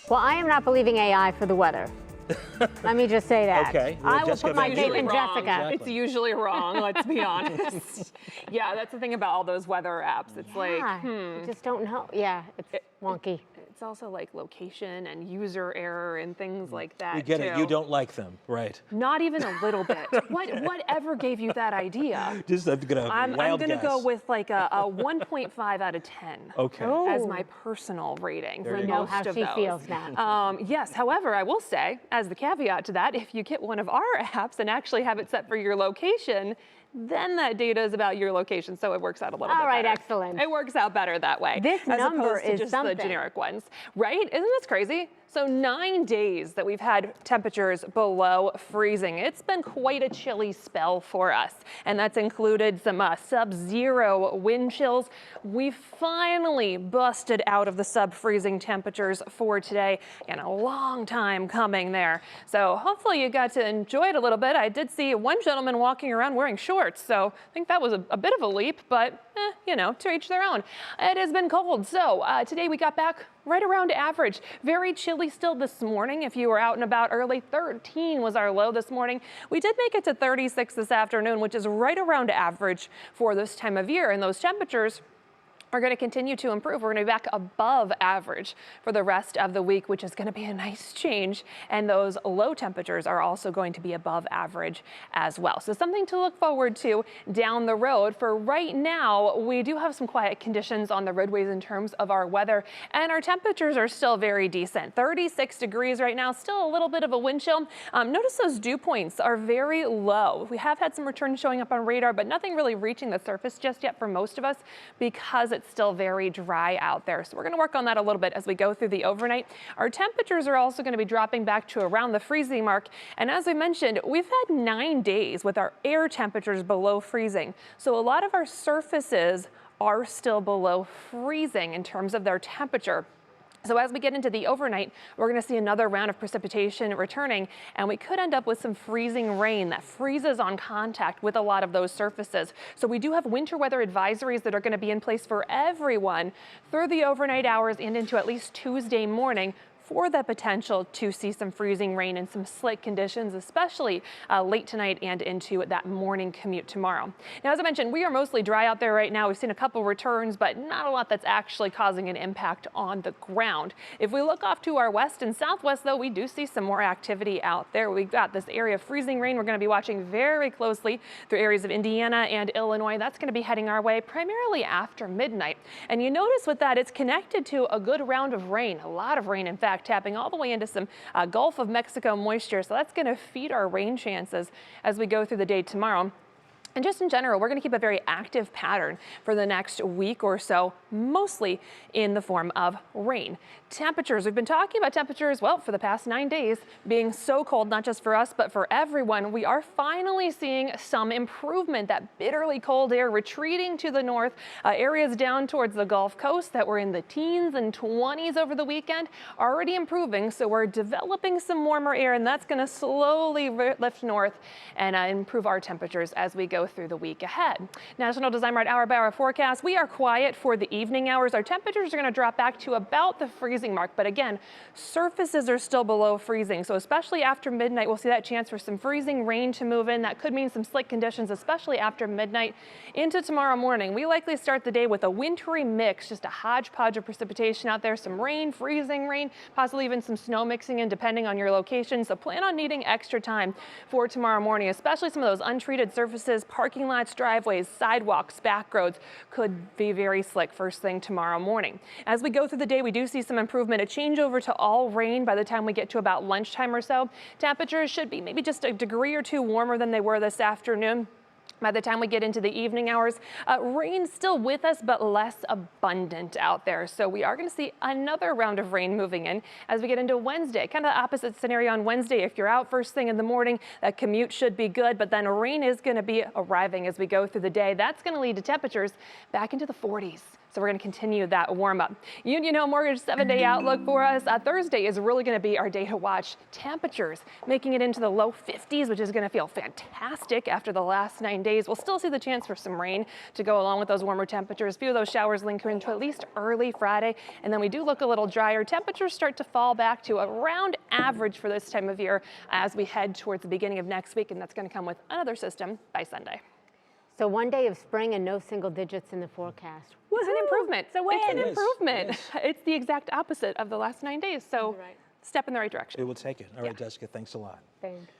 Well, I am not believing AI for the weather. Let me just say that. Okay. I will Jessica put my may faith be in right. Jessica. Exactly. It's usually wrong, let's be honest. Yeah, that's the thing about all those weather apps. It's You just don't know. Yeah, it's wonky. It's also like location and user error and things like that. We get too. it. You don't like them, right? Not even a little bit. Whatever gave you that idea? Just I'm I'm gonna gonna go with like a 1.5 out of 10. Okay. As my personal rating for We most know how of she those. feels now. Yes, however, I will say, as the caveat to that, if you get one of our apps and actually have it set for your location, then that data is about your location, so it works out a little bit All right, better. excellent. It works out better that way. This as number opposed to is just something. the generic ones, right? Isn't this crazy? So 9 days that we've had temperatures below freezing. It's been quite a chilly spell for us, and that's included some sub-zero wind chills. We finally busted out of the sub-freezing temperatures for today, and a long time coming there. So hopefully you got to enjoy it a little bit. I did see one gentleman walking around wearing shorts, so I think that was a bit of a leap, but you know, to each their own. It has been cold, so today we got back right around average. Very chilly still this morning. If you were out and about early, 13 was our low this morning. We did make it to 36 this afternoon, which is right around average for this time of year. And those temperatures are going to continue to improve. We're going to be back above average for the rest of the week, which is going to be a nice change. And those low temperatures are also going to be above average as well. So something to look forward to down the road. For right now, we do have some quiet conditions on the roadways in terms of our weather, and our temperatures are still very decent. 36 degrees right now, still a little bit of a wind chill. Notice those dew points are very low. We have had some returns showing up on radar, but nothing really reaching the surface just yet for most of us because it's still very dry out there. So we're going to work on that a little bit as we go through the overnight. Our temperatures are also going to be dropping back to around the freezing mark. And as I mentioned, we've had 9 days with our air temperatures below freezing. So a lot of our surfaces are still below freezing in terms of their temperature. So as we get into the overnight, we're going to see another round of precipitation returning, and we could end up with some freezing rain that freezes on contact with a lot of those surfaces. So we do have winter weather advisories that are going to be in place for everyone through the overnight hours and into at least Tuesday morning, for the potential to see some freezing rain and some slick conditions, especially late tonight and into that morning commute tomorrow. Now, as I mentioned, we are mostly dry out there right now. We've seen a couple returns, but not a lot that's actually causing an impact on the ground. If we look off to our west and southwest, though, we do see some more activity out there. We've got this area of freezing rain we're going to be watching very closely through areas of Indiana and Illinois. That's going to be heading our way primarily after midnight. And you notice with that, it's connected to a good round of rain, a lot of rain, in fact, tapping all the way into some Gulf of Mexico moisture. So that's going to feed our rain chances as we go through the day tomorrow. And just in general, we're going to keep a very active pattern for the next week or so, mostly in the form of rain. Temperatures, we've been talking about temperatures, well, for the past 9 days being so cold, not just for us, but for everyone. We are finally seeing some improvement. That bitterly cold air retreating to the north, areas down towards the Gulf Coast that were in the teens and 20s over the weekend, already improving. So we're developing some warmer air, and that's going to slowly lift north and improve our temperatures as we go through the week ahead. National Design Right hour by hour forecast. We are quiet for the evening hours. Our temperatures are going to drop back to about the freezing mark, but again, surfaces are still below freezing. So especially after midnight, we'll see that chance for some freezing rain to move in. That could mean some slick conditions, especially after midnight into tomorrow morning. We likely start the day with a wintry mix, just a hodgepodge of precipitation out there, some rain, freezing rain, possibly even some snow mixing in depending on your location. So plan on needing extra time for tomorrow morning, especially some of those untreated surfaces, parking lots, driveways, sidewalks, back roads could be very slick first thing tomorrow morning. As we go through the day, we do see some improvement, a change over to all rain by the time we get to about lunchtime or so. Temperatures should be maybe just a degree or two warmer than they were this afternoon. By the time we get into the evening hours, rain still with us, but less abundant out there. So we are going to see another round of rain moving in as we get into Wednesday. Kind of the opposite scenario on Wednesday. If you're out first thing in the morning, that commute should be good, but then rain is going to be arriving as we go through the day. That's going to lead to temperatures back into the 40s. So we're going to continue that warm up. Union Home Mortgage 7-day outlook for us. Thursday is really going to be our day to watch. Temperatures making it into the low 50s, which is going to feel fantastic after the last 9 days. We'll still see the chance for some rain to go along with those warmer temperatures. A few of those showers linger into at least early Friday. And then we do look a little drier. Temperatures start to fall back to around average for this time of year as we head towards the beginning of next week. And that's going to come with another system by Sunday. So 1 day of spring and no single digits in the forecast. It's an improvement. It's a win. It's an It is. improvement. Yes. It's the exact opposite of the last 9 days. So Right. step in the right direction. It will take it. All right, Jessica, thanks a lot. Thanks.